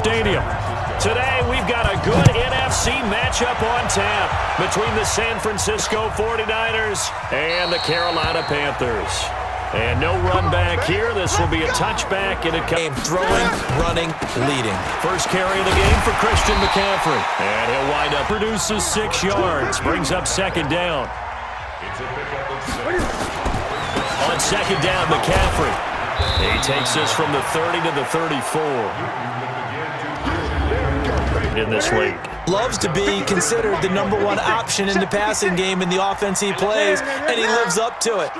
Stadium. Today, we've got a good NFC matchup on tap between the San Francisco 49ers and the Carolina Panthers. And no run back here. This will be a touchback, and it comes throwing, running, leading. First carry of the game for Christian McCaffrey. And he'll wind up, produces 6 yards, brings up second down. On second down, McCaffrey. He takes this from the 30 to the 34. In this league. Loves to be considered the #1 option in the passing game in the offense he plays, and he lives up to it.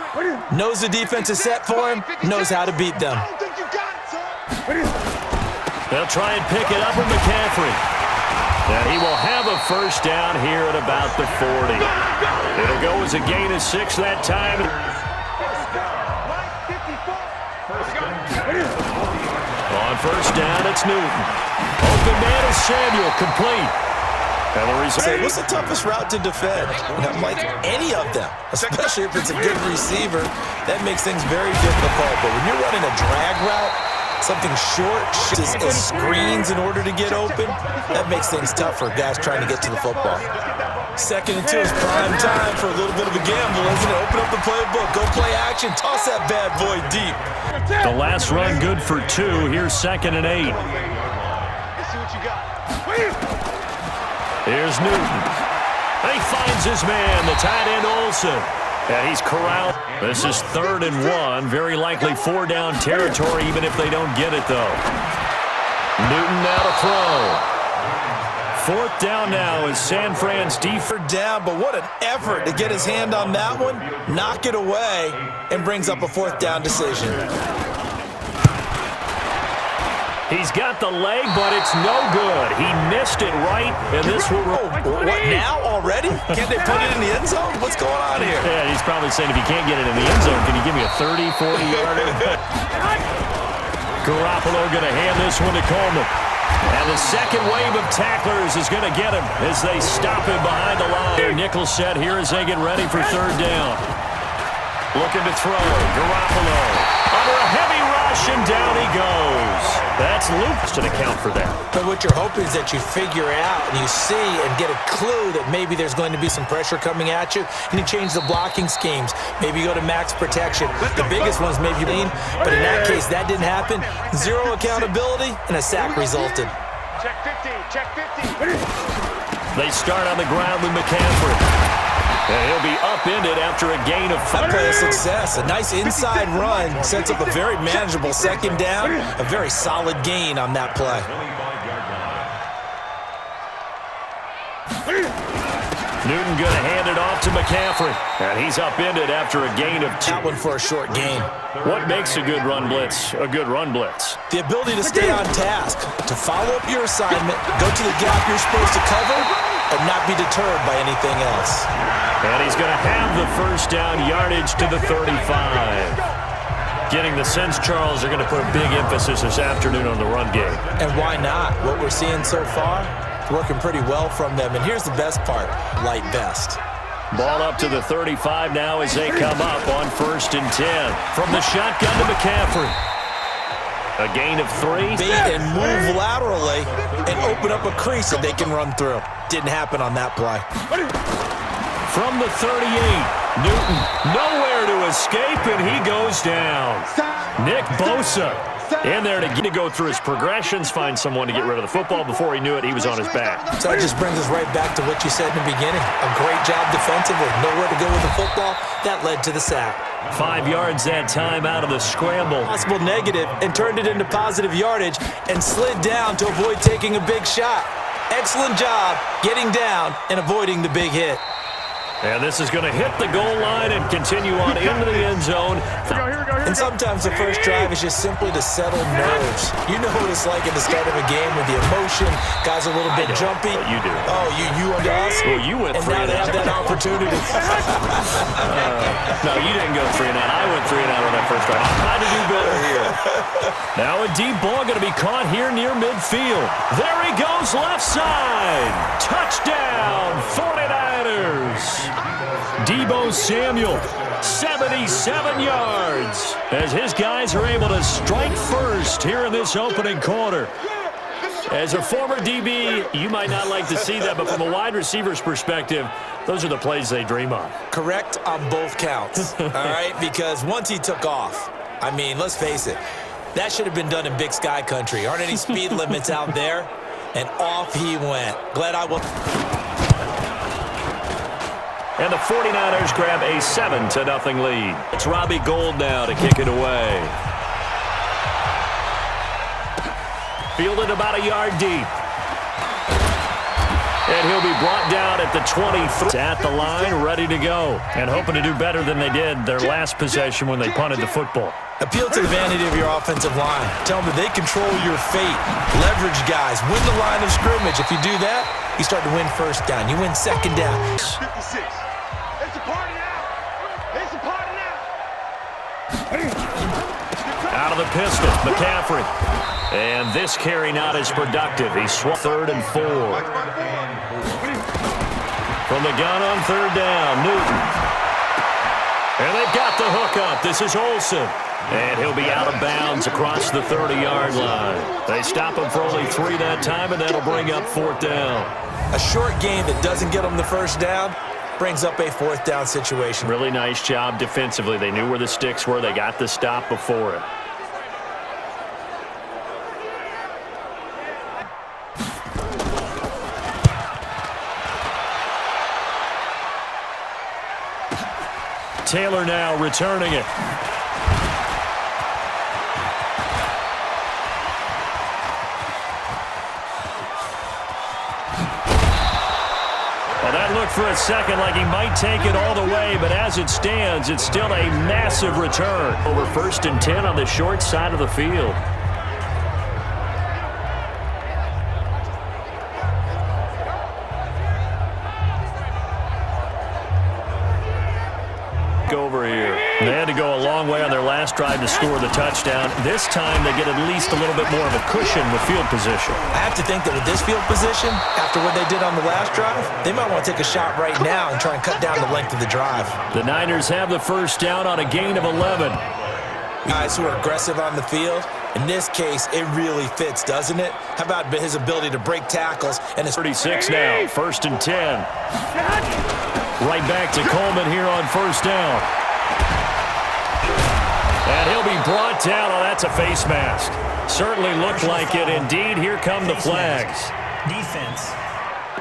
Knows the defense is set for him, knows how to beat them. They'll try and pick it up with McCaffrey. And he will have a first down here at about the 40. It'll go as a gain of 6 that time. On first down, it's Newton. Open man is Samuel, complete. And the result. Say, what's the toughest route to defend? And I'm like, any of them, especially if it's a good receiver. That makes things very difficult. But when you're running a drag route, something short, screens in order to get open, that makes things tough for guys trying to get to the football. 2nd and 2 is prime time for a little bit of a gamble, isn't it? Open up the playbook, go play action, toss that bad boy deep. The last run good for 2. Here's 2nd and 8. Here's Newton. He finds his man, the tight end Olsen. And he's corralled. This is 3rd and 1. Very likely 4-down territory, even if they don't get it, though. Newton now to throw. 4th down now is San Fran's defense down, but what an effort to get his hand on that one, knock it away, and brings up a 4th down decision. He's got the leg, but it's no good. He missed it right, and this will... What, now already? Can't they put it in the end zone? What's going on here? Yeah, he's probably saying if he can't get it in the end zone, can you give me a 30, 40-yarder? Garoppolo going to hand this one to Coleman. And the second wave of tacklers is going to get him as they stop him behind the line. Their nickel set here as they get ready for 3rd down. Looking to throw. Garoppolo under a heavy rush, and down he goes. That's Luke's to account for that. But what you're hoping is that you figure out and you see and get a clue that maybe there's going to be some pressure coming at you, and you change the blocking schemes. Maybe you go to max protection. The biggest one's maybe lean, but in that case, that didn't happen. 0 accountability, and a sack resulted. Check 50, check 50. They start on the ground with McCaffrey. And he'll be upended after a gain of 5. Play of success. A nice inside run sets up a very manageable 2nd down. A very solid gain on that play. Newton going to hand it off to McCaffrey. And he's upended after a gain of 2. That one for a short gain. What makes a good run blitz a good run blitz? The ability to stay on task, to follow up your assignment, go to the gap you're supposed to cover, and not be deterred by anything else. And he's going to have the first down yardage to the 35. Getting the sense, Charles, they're going to put a big emphasis this afternoon on the run game. And why not? What we're seeing so far, working pretty well from them. And here's the best part, light vest. Ball up to the 35 now as they come up on 1st and 10. From the shotgun to McCaffrey. A gain of 3. Bait and move laterally and open up a crease that they can run through. Didn't happen on that play. From the 38, Newton nowhere to escape, and he goes down. Nick Bosa in there to go through his progressions, find someone to get rid of the football. Before he knew it, he was on his back. So that just brings us right back to what you said in the beginning. A great job defensively, nowhere to go with the football. That led to the sack. 5 yards that time out of the scramble. Possible negative and turned it into positive yardage and slid down to avoid taking a big shot. Excellent job getting down and avoiding the big hit. And this is going to hit the goal line and continue on into the end zone. And sometimes the first drive is just simply to settle nerves. You know what it's like at the start of a game with the emotion. Guys are a little bit jumpy. But you do. Oh, you and us? Well, you went 3 and now they have that opportunity. No, you didn't go 3 and out. I went 3 and out on that first drive. I'm trying to do better here. Now a deep ball going to be caught here near midfield. There he goes, left side. Touchdown, 49ers. Deebo Samuel, 77 yards, as his guys are able to strike first here in this opening quarter. As a former DB, you might not like to see that, but from a wide receiver's perspective, those are the plays they dream of. Correct on both counts, all right? Because once he took off, I mean, let's face it, that should have been done in Big Sky country. Aren't any speed limits out there? And off he went. Glad I will. And the 49ers grab a 7-0 lead. It's Robbie Gould now to kick it away. Fielded about a yard deep. And he'll be brought down at the 23. At the line, ready to go. And hoping to do better than they did their last possession when they punted the football. Appeal to the vanity of your offensive line. Tell them that they control your fate. Leverage guys. Win the line of scrimmage. If you do that, you start to win first down. You win second down. 56. It's a party now. It's a party now. Out of the pistol, McCaffrey. And this carry not as productive. He swung 3rd and 4. From the gun on 3rd down, Newton. And they've got the hook up. This is Olsen. And he'll be out of bounds across the 30-yard line. They stop him for only 3 that time, and that'll bring up 4th down. A short game that doesn't get them the first down brings up a 4th down situation. Really nice job defensively. They knew where the sticks were. They got the stop before it. Taylor now returning it. Well, that looked for a second like he might take it all the way, but as it stands, it's still a massive return. Over 1st and 10 on the short side of the field. Over here. They had to go a long way on their last drive to score the touchdown. This time they get at least a little bit more of a cushion with field position. I have to think that with this field position, after what they did on the last drive, they might want to take a shot right now and try and cut down the length of the drive. The Niners have the 1st down on a gain of 11. Guys who are aggressive on the field, in this case, it really fits, doesn't it? How about his ability to break tackles? And it's 36 now, 1st and 10. Right back to Coleman here on 1st down. And he'll be brought down. Oh, that's a face mask. Certainly looked like it. Indeed, here come the flags. Defense.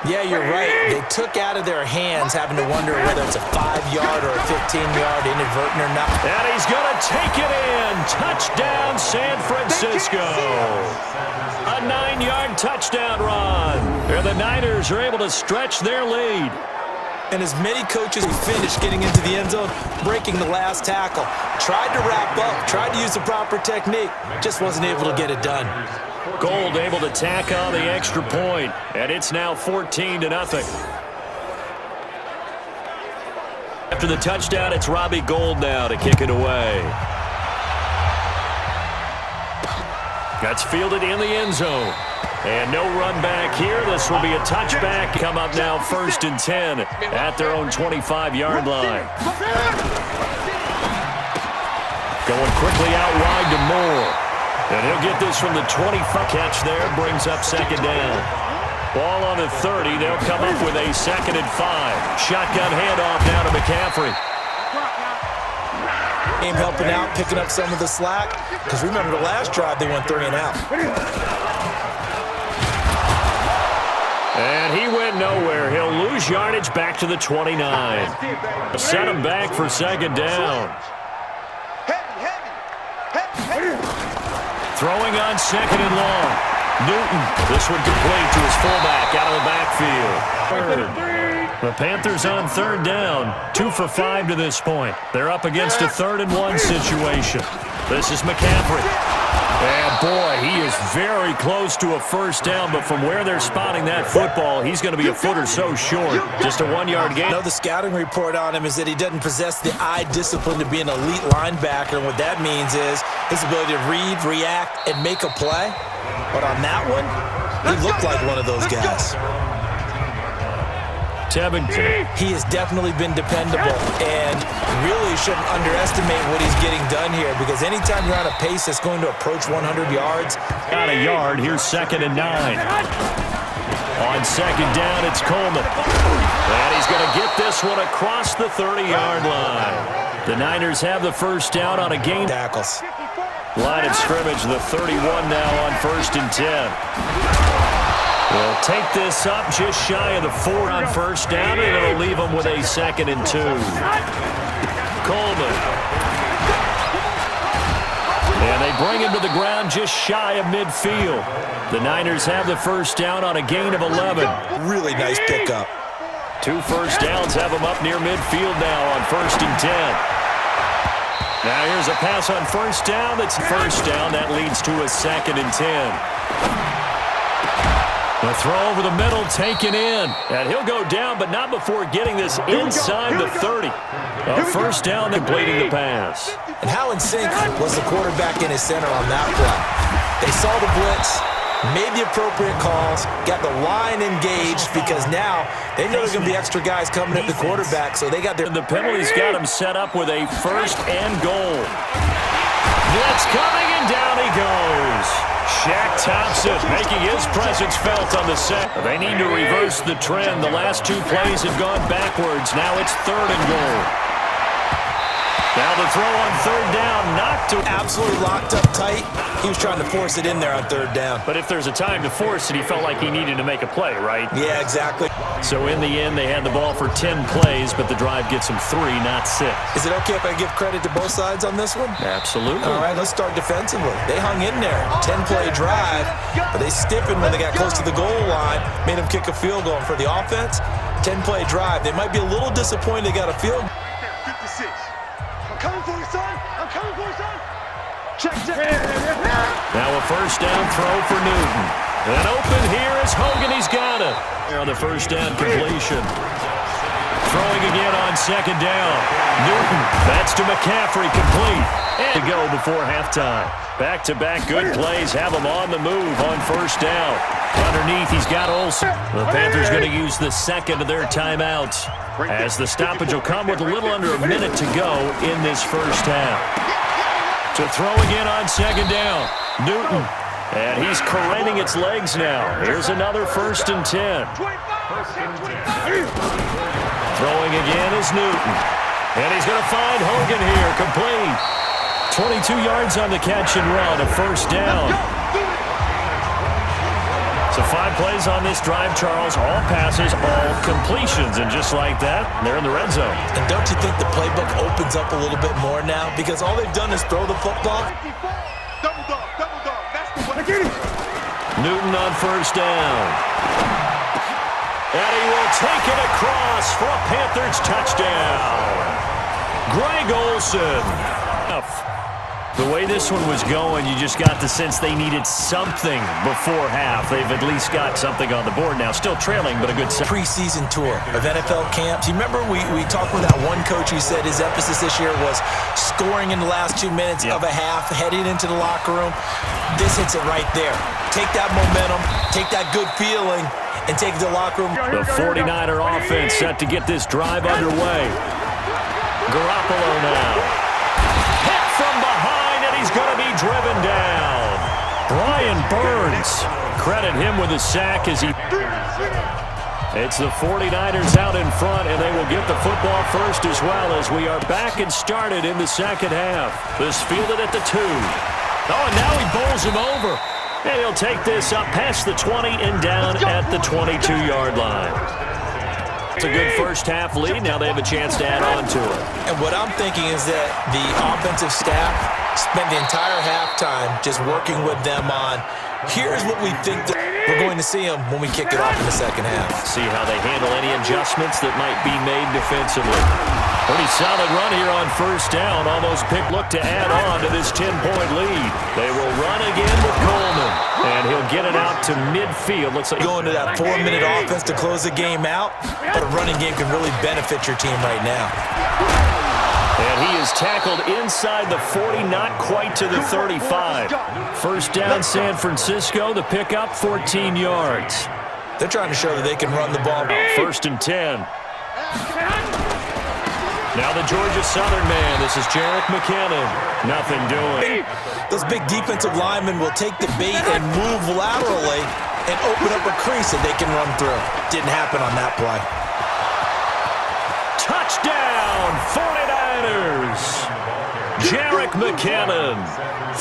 Yeah, you're right. They took out of their hands having to wonder whether it's a 5-yard or a 15-yard inadvertent or not. And he's going to take it in. Touchdown, San Francisco. A 9-yard touchdown run. And the Niners are able to stretch their lead. And as many coaches who finished getting into the end zone, breaking the last tackle, tried to wrap up, tried to use the proper technique, just wasn't able to get it done. Gould able to tack on the extra point, and it's now 14-0. After the touchdown, it's Robbie Gould now to kick it away. That's fielded in the end zone. And no run back here. This will be a touchback. Come up now 1st and 10 at their own 25-yard line. Going quickly out wide to Moore. And he'll get this from the 25. Catch there brings up 2nd down. Ball on the 30. They'll come up with a 2nd and 5. Shotgun handoff now to McCaffrey. Game helping out, picking up some of the slack. Because remember the last drive, they went 3 and out. And he went nowhere. He'll lose yardage back to the 29. Set him back for 2nd down. Throwing on 2nd and long. Newton. This one complete to his fullback out of the backfield. The Panthers on 3rd down. 2 for 5 to this point. They're up against a 3rd and 1 situation. This is McCaffrey. And boy, he is very close to a 1st down, but from where they're spotting that football, he's going to be a foot or so short. Just a 1-yard gain. No, the scouting report on him is that he doesn't possess the eye discipline to be an elite linebacker, and what that means is his ability to read, react, and make a play. But on that one, he looked like one of those guys. He has definitely been dependable, and really shouldn't underestimate what he's getting done here, because anytime you're on a pace that's going to approach 100 yards, Got a yard. Here's 2nd and 9. On 2nd down, it's Coleman. And he's going to get this one across the 30-yard line. The Niners have the first down on a gain. Tackles. Line of scrimmage, the 31 now on 1st and 10. They'll take this up just shy of the 4 on 1st down, and it'll leave them with a 2nd and 2. Coleman. And they bring him to the ground just shy of midfield. The Niners have the first down on a gain of 11. Really nice pickup. 2 first downs have them up near midfield now on 1st and 10. Now here's a pass on 1st down. That's first down. That leads to a 2nd and 10. The throw over the middle taken in. And he'll go down, but not before getting this inside the 30. A first down, completing the pass. And how in sync was the quarterback in his center on that play? They saw the blitz, made the appropriate calls, got the line engaged, because now they know there's going to be extra guys coming at the quarterback, so they got their... The penalty's got him set up with a 1st and goal. Blitz coming, and down he goes. Shaq Thompson making his presence felt on the set. They need to reverse the trend. The last 2 plays have gone backwards. Now it's 3rd and goal. Now the throw on 3rd down, not to... Absolutely locked up tight. He was trying to force it in there on 3rd down. But if there's a time to force it, he felt like he needed to make a play, right? Yeah, exactly. So in the end, they had the ball for 10 plays, but the drive gets them 3, not 6. Is it okay if I give credit to both sides on this one? Absolutely. All right, let's start defensively. They hung in there. 10-play drive, but they stiffened when they got close to the goal line, made them kick a field goal. And for the offense, 10-play drive. They might be a little disappointed they got a field. 56. I'm coming for you, son. I'm coming for you, son. Check. Now a first down throw for Newton. And open here is Hogan. He's got it. On the first down completion. Throwing again on 2nd down. Newton, that's to McCaffrey, complete. And to go before halftime. Back-to-back good plays have him on the move on 1st down. Underneath, he's got Olsen. The Panthers going to use the 2nd of their timeouts, as the stoppage will come with a little under a minute to go in this first half. To throw again on 2nd down. Newton. And he's correcting its legs now. Here's another 1st and 10. Throwing again is Newton. And he's going to find Hogan here, complete. 22 yards on the catch and run, a 1st down. So 5 plays on this drive, Charles. All passes, all completions. And just like that, they're in the red zone. And don't you think the playbook opens up a little bit more now? Because all they've done is throw the football. Double dog. That's the one. Newton on 1st down. And he will take it across for a Panthers touchdown. Greg Olsen. The way this one was going, you just got the sense they needed something before half. They've at least got something on the board now. Still trailing, but a good preseason tour of NFL camps. You remember we talked with that one coach who said his emphasis this year was scoring in the last 2 minutes of a half, heading into the locker room. This hits it right there. Take that momentum, take that good feeling, and take it to the locker room. The 49er offense set to get this drive underway. Garoppolo now. Hit from behind, and he's going to be driven down. Brian Burns. Credit him with a sack as he... It's the 49ers out in front, and they will get the football first as well, as we are back and started in the second half. This fielded at the 2. Oh, and now he bowls him over. And he'll take this up past the 20 and down at the 22-yard line. It's a good first half lead. Now they have a chance to add on to it. And what I'm thinking is that the offensive staff spent the entire halftime just working with them on, here's what we think that we're going to see them when we kick it off in the second half. See how they handle any adjustments that might be made defensively. Pretty solid run here on 1st down. Almost picked look to add on to this 10-point lead. They will run again with Coleman. And he'll get it out to midfield. Looks like going to that 4-minute offense to close the game out. But a running game can really benefit your team right now. And he is tackled inside the 40, not quite to the 35. First down, San Francisco. The pickup, 14 yards. They're trying to show that they can run the ball. 1st and 10. Now the Georgia Southern man. This is Jerick McKinnon. Nothing doing. Those big defensive linemen will take the bait and move laterally and open up a crease that they can run through. Didn't happen on that play. Touchdown, 49ers. Jerick McKinnon.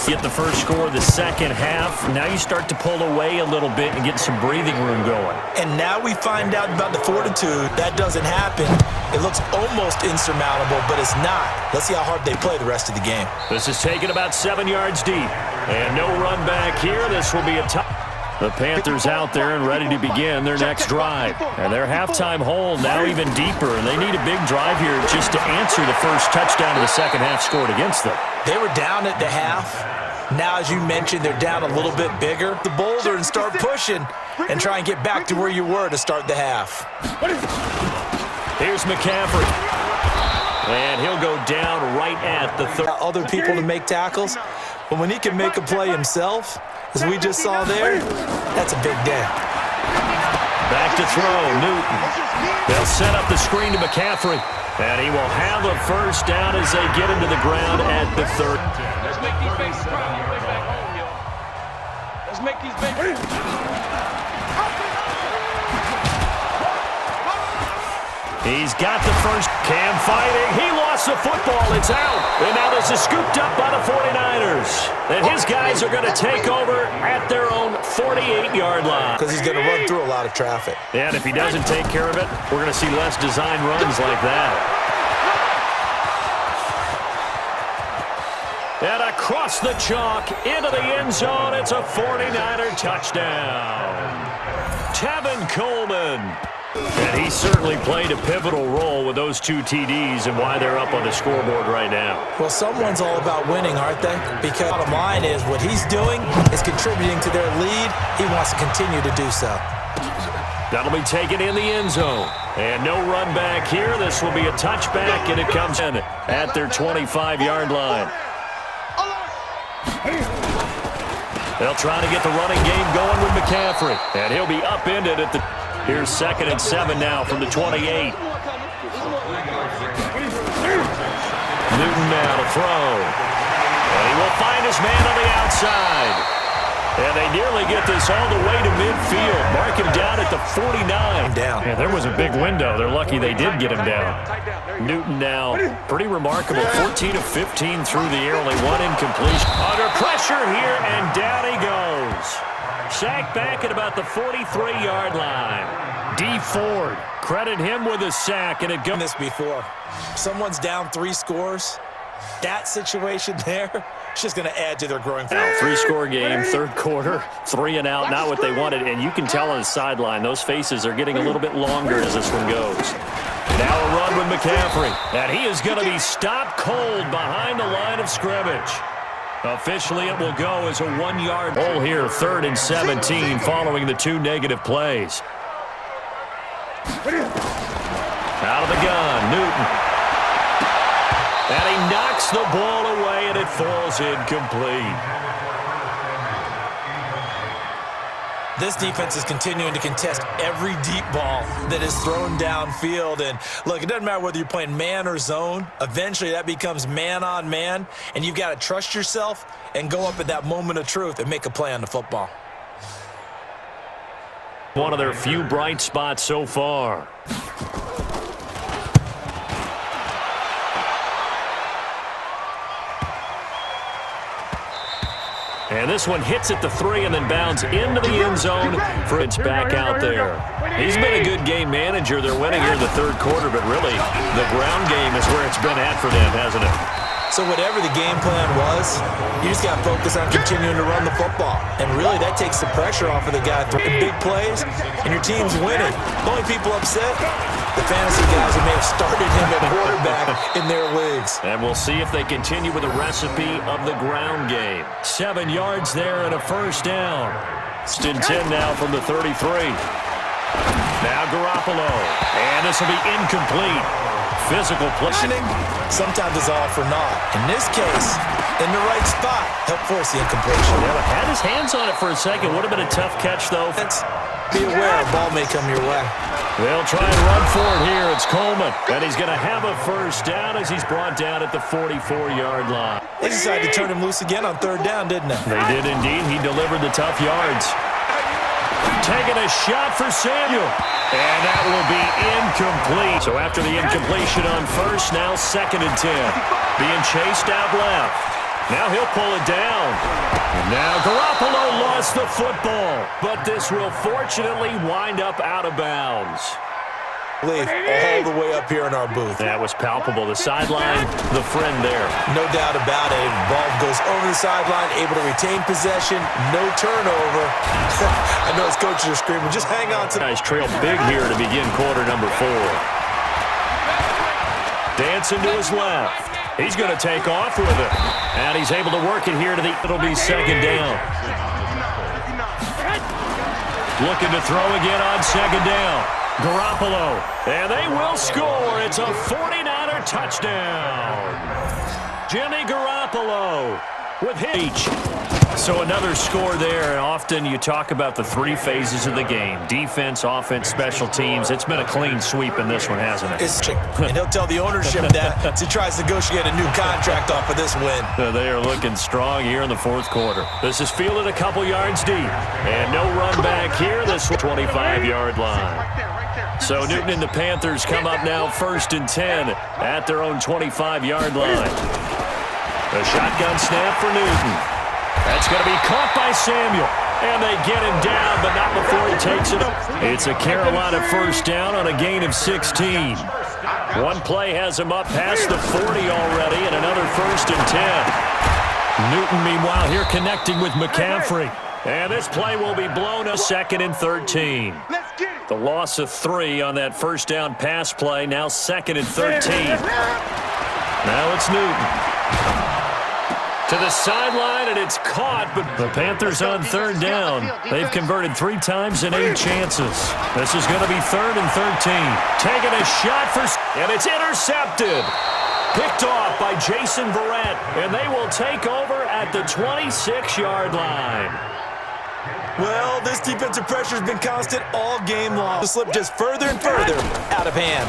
Get the first score of the second half. Now you start to pull away a little bit and get some breathing room going. And now we find out about the fortitude. That doesn't happen. It looks almost insurmountable, but it's not. Let's see how hard they play the rest of the game. This is taken about 7 yards deep. And no run back here. This will be a touchdown. The Panthers out there and ready to begin their next drive. And their halftime hole now even deeper. And they need a big drive here just to answer the first touchdown of the second half scored against them. They were down at the half. Now, as you mentioned, they're down a little bit bigger. The boulder and start pushing and try and get back to where you were to start the half. Here's McCaffrey. And he'll go down right at the third. Other people to make tackles. But when he can make a play himself, as we just saw there, that's a big day. Back to throw, Newton. They'll set up the screen to McCaffrey. And he will have a first down as they get into the ground at the 30. Let's make these bases proud on the way back home, yo. Let's make these bases. He's got the first. Cam fighting. He lost the football. It's out. And now this is scooped up by the 49ers. And his guys are going to take over at their own 48-yard line. Because he's going to run through a lot of traffic. And if he doesn't take care of it, we're going to see less design runs like that. And across the chalk, into the end zone, it's a 49er touchdown. Tevin Coleman. And he certainly played a pivotal role with those 2 TDs and why they're up on the scoreboard right now. Well, someone's all about winning, aren't they? Because the bottom line is what he's doing is contributing to their lead. He wants to continue to do so. That'll be taken in the end zone. And no run back here. This will be a touchback, and it comes in at their 25-yard line. They'll try to get the running game going with McCaffrey. And he'll be upended at the... Here's 2nd and 7 now from the 28. Newton now to throw. And he will find his man on the outside. And they nearly get this all the way to midfield. Mark him down at the 49. Down. Yeah, there was a big window. They're lucky they did get him down. Newton now, pretty remarkable. 14 of 15 through the air, only 1 incompletion. Under pressure here, and down he goes. Sacked back at about the 43-yard line. D. Ford, credit him with a sack, and it goes. This before. Someone's down 3 scores. That situation there, it's just going to add to their growing. Now, 3-score game, 3rd quarter, 3 and out, not what they wanted. And you can tell on the sideline, those faces are getting a little bit longer as this one goes. Now a run with McCaffrey, and he is going to be stopped cold behind the line of scrimmage. Officially, it will go as a 1-yard hole here, 3rd and 17, following the 2 negative plays. Out of the gun, Newton. And he knocks the ball away, and it falls incomplete. This defense is continuing to contest every deep ball that is thrown downfield. And look, it doesn't matter whether you're playing man or zone. Eventually, that becomes man on man, and you've got to trust yourself and go up at that moment of truth and make a play on the football. One of their few bright spots so far. And this one hits at the 3 and then bounds into the end zone for it's back out there. He's been a good game manager. They're winning here in the 3rd quarter, but really the ground game is where it's been at for them, hasn't it? So whatever the game plan was, you just got to focus on continuing to run the football. And really that takes the pressure off of the guy throwing big plays, and your team's winning. The only people upset, the fantasy guys who may have started him at quarterback in their leagues. And we'll see if they continue with the recipe of the ground game. 7 yards there and a first down. Stin 10 now from the 33. Now Garoppolo. And this will be incomplete. Physical positioning. Sometimes it's all for naught. In this case, in the right spot, help force the incompletion. Yeah, had his hands on it for a second. Would have been a tough catch, though. Be aware, a ball may come your way. They'll try and run for it here. It's Coleman. And he's going to have a first down as he's brought down at the 44-yard line. They decided to turn him loose again on third down, didn't they? They did indeed. He delivered the tough yards. Taking a shot for Samuel. And that will be incomplete. So after the incompletion on first, now 2nd and 10. Being chased out left. Now he'll pull it down. And now Garoppolo lost the football. But this will fortunately wind up out of bounds. All the way up here in our booth. That was palpable. The sideline, the friend there. No doubt about it. Ball goes over the sideline, able to retain possession, no turnover. I know his coaches are screaming, just hang on to. Guys trail big here to begin quarter number 4. Dancing to his left. He's going to take off with it. And he's able to work it here to the, it'll be 2nd down. Looking to throw again on 2nd down. Garoppolo, and they will score. It's a 49er touchdown. Jimmy Garoppolo with H. So another score there, and often you talk about the 3 phases of the game. Defense, offense, special teams. It's been a clean sweep in this one, hasn't it? And he'll tell the ownership that as he tries to negotiate a new contract off of this win. They are looking strong here in the 4th quarter. This is fielded a couple yards deep. And no run back here. This 25-yard line. So Newton and the Panthers come up now 1st and 10 at their own 25-yard line. A shotgun snap for Newton. That's going to be caught by Samuel. And they get him down, but not before he takes it up. It's a Carolina first down on a gain of 16. One play has him up past the 40 already, and another 1st and 10. Newton, meanwhile, here connecting with McCaffrey. And this play will be blown to 2nd and 13. The loss of 3 on that first down pass play. Now 2nd and 13. Now it's Newton. To the sideline, and it's caught, but the Panthers on 3rd down. They've converted 3 times in 8 chances. This is going to be 3rd and 13. Taking a shot for, and it's intercepted. Picked off by Jason Verrett, and they will take over at the 26-yard line. Well, this defensive pressure has been constant all game long. The slip just further and further out of hand.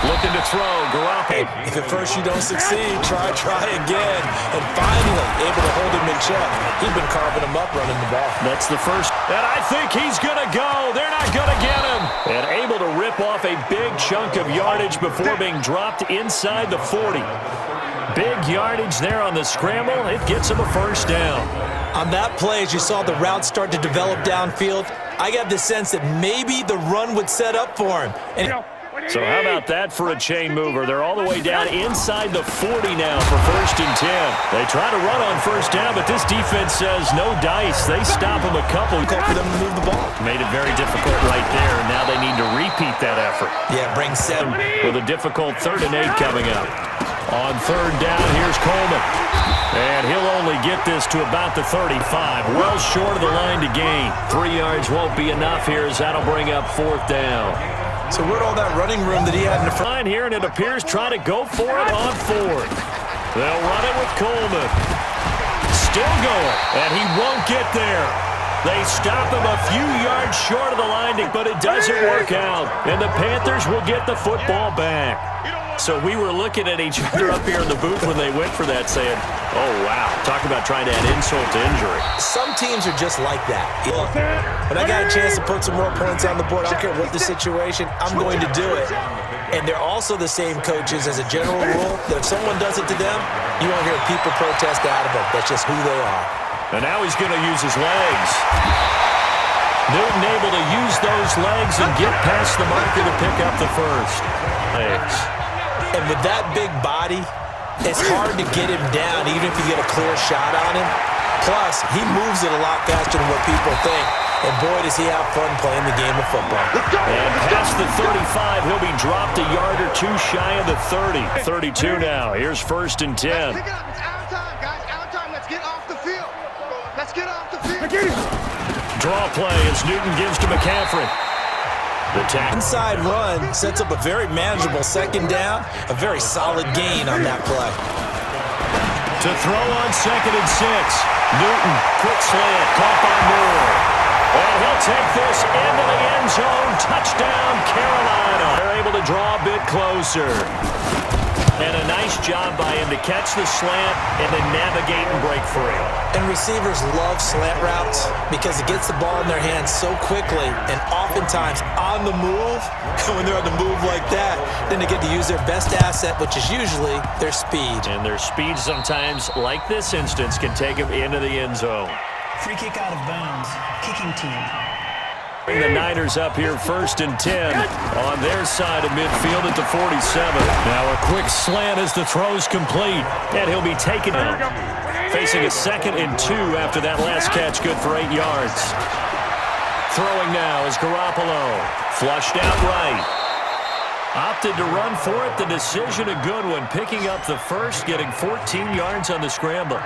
Looking to throw, Garoppolo. If at first you don't succeed, try again. And finally, able to hold him in check. He's been carving him up running the ball. That's the first. And I think he's going to go. They're not going to get him. And able to rip off a big chunk of yardage before being dropped inside the 40. Big yardage there on the scramble. It gets him a first down. On that play, as you saw the route start to develop downfield, I got the sense that maybe the run would set up for him. And so how about that for a chain mover? They're all the way down inside the 40 now for 1st and 10. They try to run on first down, but this defense says no dice. They stop him a couple. Call for them to move the ball. Made it very difficult right there, and now they need to repeat that effort. Yeah, bring 7. With a difficult 3rd and 8 coming up. On 3rd down, here's Coleman. And he'll only get this to about the 35. Well short of the line to gain. 3 yards won't be enough here as that'll bring up 4th down. So where'd all that running room that he had in the front? Here, and it appears trying to go for it on 4th. They'll run it with Coleman. Still going, and he won't get there. They stop him a few yards short of the line, but it doesn't work out. And the Panthers will get the football back. So we were looking at each other up here in the booth when they went for that, saying, oh, wow, talk about trying to add insult to injury. Some teams are just like that. When I got a chance to put some more points on the board, I don't care what the situation, I'm going to do it. And they're also the same coaches as a general rule that if someone does it to them, you won't hear people protest out of it. That's just who they are. And now he's going to use his legs. Newton able to use those legs and get past the marker to pick up the first. Legs. And with that big body, it's hard to get him down even if you get a clear shot on him. Plus, he moves it a lot faster than what people think. And boy, does he have fun playing the game of football. And past the 35, he'll be dropped a yard or 2 shy of the 30. 32 now. Here's 1st and 10. Pick it up. It's out of time, guys. Out of time. Let's get off the field. Let's get off the field. Draw play as Newton gives to McCaffrey. The inside run sets up a very manageable 2nd down, a very solid gain on that play. To throw on 2nd and 6. Newton, quick slant, caught by Moore. And he'll take this into the end zone. Touchdown, Carolina. They're able to draw a bit closer. And a nice job by him to catch the slant and then navigate and break free. And receivers love slant routes because it gets the ball in their hands so quickly and oftentimes on the move. And when they're on the move like that, then they get to use their best asset, which is usually their speed. And their speed sometimes, like this instance, can take them into the end zone. Free kick out of bounds. Kicking team. Bring the Niners up here 1st and 10 on their side of midfield at the 47. Now a quick slant as the throw's complete, and he'll be taken out. Facing a 2nd and 2 after that last catch, good for 8 yards. Throwing now is Garoppolo. Flushed out right. Opted to run for it. The decision a good one. Picking up the first, getting 14 yards on the scramble.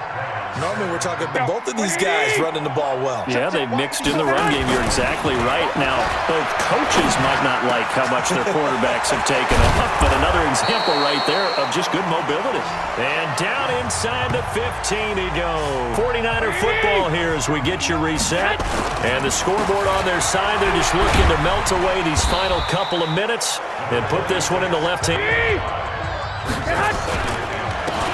Normally we're talking about both of these guys running the ball well. Yeah, they've mixed in the run game. You're exactly right. Now, both coaches might not like how much their quarterbacks have taken off, but another example right there of just good mobility. And down inside the 15 he goes. 49er football here as we get you reset. And the scoreboard on their side, they're just looking to melt away these final couple of minutes and put this one in the left hand.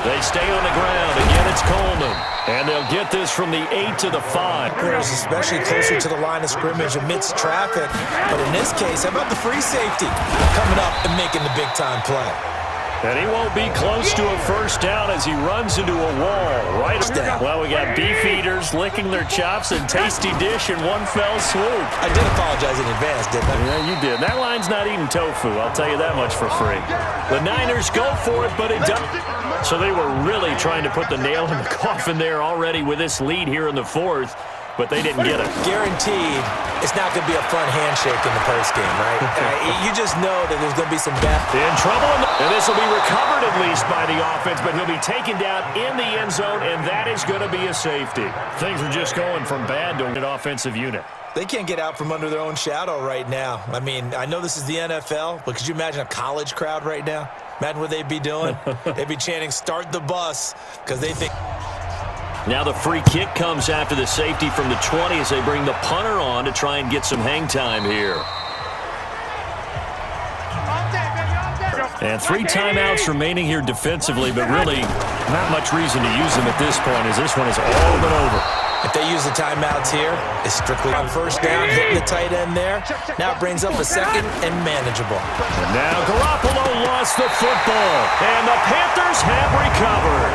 They stay on the ground. Again, it's Coleman. And they'll get this from the 8 to the 5. Especially closer to the line of scrimmage amidst traffic. But in this case, how about the free safety coming up and making the big-time play? And he won't be close to a first down as he runs into a wall. Right down. Well, we got beef eaters licking their chops and tasty dish in one fell swoop. I did apologize in advance, didn't I? Yeah, you did. That line's not eating tofu. I'll tell you that much for free. The Niners go for it, but it doesn't. So they were really trying to put the nail in the coffin there already with this lead here in the 4th. But they didn't get it. Guaranteed, it's not going to be a fun handshake in the postgame, right? You just know that there's going to be some bad. In trouble, and this will be recovered at least by the offense, but he'll be taken down in the end zone, and that is going to be a safety. Things are just going from bad to an offensive unit. They can't get out from under their own shadow right now. I mean, I know this is the NFL, but could you imagine a college crowd right now? Imagine what they'd be doing. They'd be chanting, "Start the bus," because they think. Now the free kick comes after the safety from the 20 as they bring the punter on to try and get some hang time here. And 3 timeouts remaining here defensively, but really not much reason to use them at this point as this one is all but over. If they use the timeouts here, it's strictly on first down, hitting the tight end there. Now it brings up a 2nd and manageable. And now Garoppolo lost the football, and the Panthers have recovered.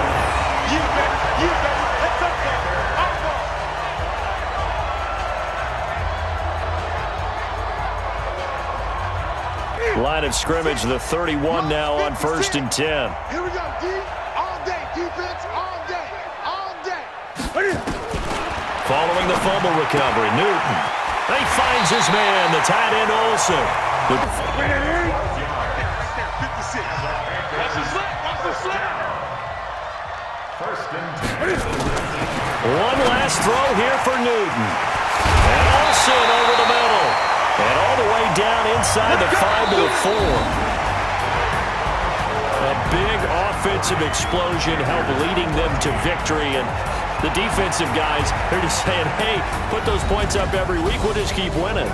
You bet. Line of scrimmage, the 31 now on 1st and 10. Here we go, D. All day. Defense all day. All day. Following the fumble recovery, Newton. He finds his man, the tight end Olsen. One last throw here for Newton. And Olsen over the middle. And all the way down inside the 5 to the 4. A big offensive explosion helped leading them to victory. And the defensive guys, they're just saying, hey, put those points up every week. We'll just keep winning.